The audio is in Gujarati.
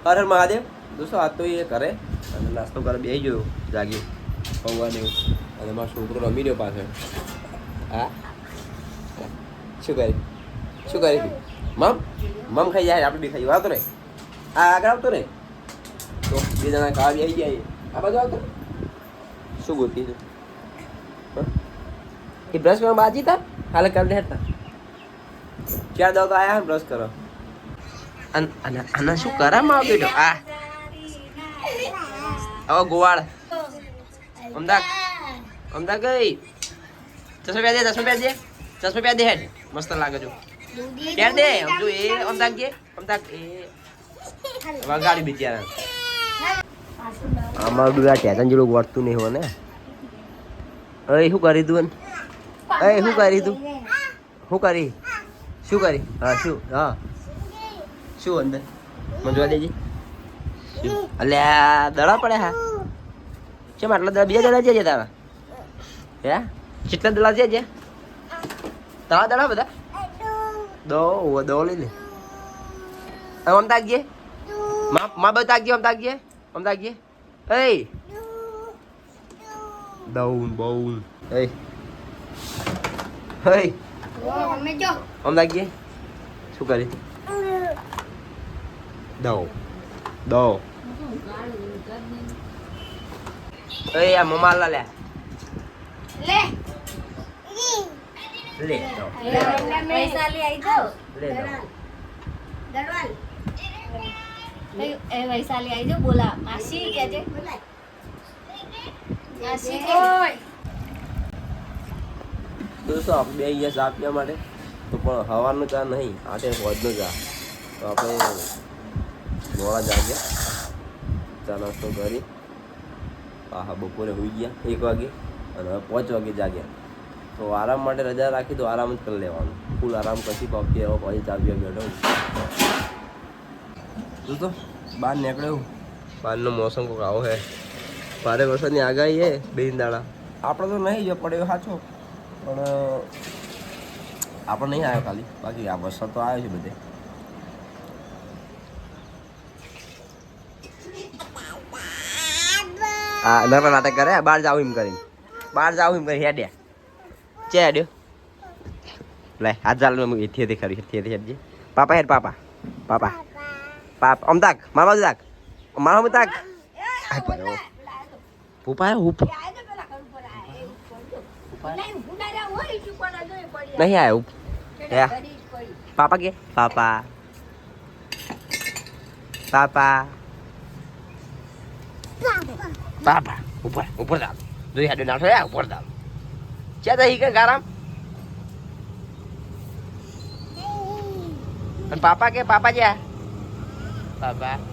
હર હર મહાદેવ દોસ્તો આજ તો એ કરે અને નાસ્તો કરે બેસી ગયો જાગી પૌવા ને એવું અને મારો છોકરો રમી રહ્યો પાછળ હા શું કરી મમ મમ ખાઈ જાય આપણે બી ખાઈ આવતો રે આ આગળ આવતો રે તો બે જણા ખાવા બી આવી જાય આ બાજુ આવતો શું ગોતી છે એ બ્રશ કરવા બાજી તા હાલે કરી દે હેઠતા ચાર દાવ તો આયા બ્રશ કરો અને શું કરામાં આવતો બેટો આ હવે ગોવાળ અમદા ગઈ ચશ્મા પહેર દે હેડ મસ્ત લાગે જો પહેર દે સમજો એ અમદાક એ વગાડી બિચારા અમારું દુરા ટેટન જેવું વર્તું નહીં હોય ને અરે શું કરી તું શું કરી હા શું અંદર મને જોવા દેજે અલ્યા દડા પડે હા કેમ આટલા દડા બીજા દડા છે તારા હે કેટલા દડા છે તારા દડા બધા દો લઈ લે આમ તાકજે માં બધા આમ તાકજે એ દઉન બઉન એ આમ તાકજે શું કરી દો એ આ મમાલા લે વૈશાલી આવી જાઓ બોલા માસી કેજે માસી દોસ્તો આપણે બે અહીંયા ચા પીવા માટે તો પણ હવાનો ચા નહીં આટે હોજનો ચા તો આપણે મોડા જાગ્યા ચા નાસ્તો કરી હા બપોરે હોઈ ગયા 1 વાગે અને હવે 5 વાગે જાગ્યા તો આરામ માટે રજા રાખી તો આરામ જ કરી લેવાનું ફૂલ આરામ પછી પાપી એવો પછી ચા પીવા બેઠો દોસ્તો બહાર નીકળ્યો બહારનો મોસમ કોઈક આવો હે ભારે વરસાદની આગાહી હે 2 દાડા આપણે તો નહીં જો પડ્યો સાચો પણ આપણે નહીં આવ્યો ખાલી બાકી આ વરસાદ તો આવ્યો છે બધે હા ના પણ નાટક કરે બહાર જાવ એમ કરી હેડ્યા ચે હેડ્યો લે હાથ ચાલ એથી ખરી હેડજે પાપા હેડ પાપા અમદાક મારા બાજુ તાક મારા તાક પૂપા હુપ નહીં આવ્યો પાપા કે પાપા ઉપર દાલ જોઈ હાડે નાઠો ઉપર દાલ ક્યાં થઈ કે ગારામ અને પાપા કે પાપા જ્યાં પાપા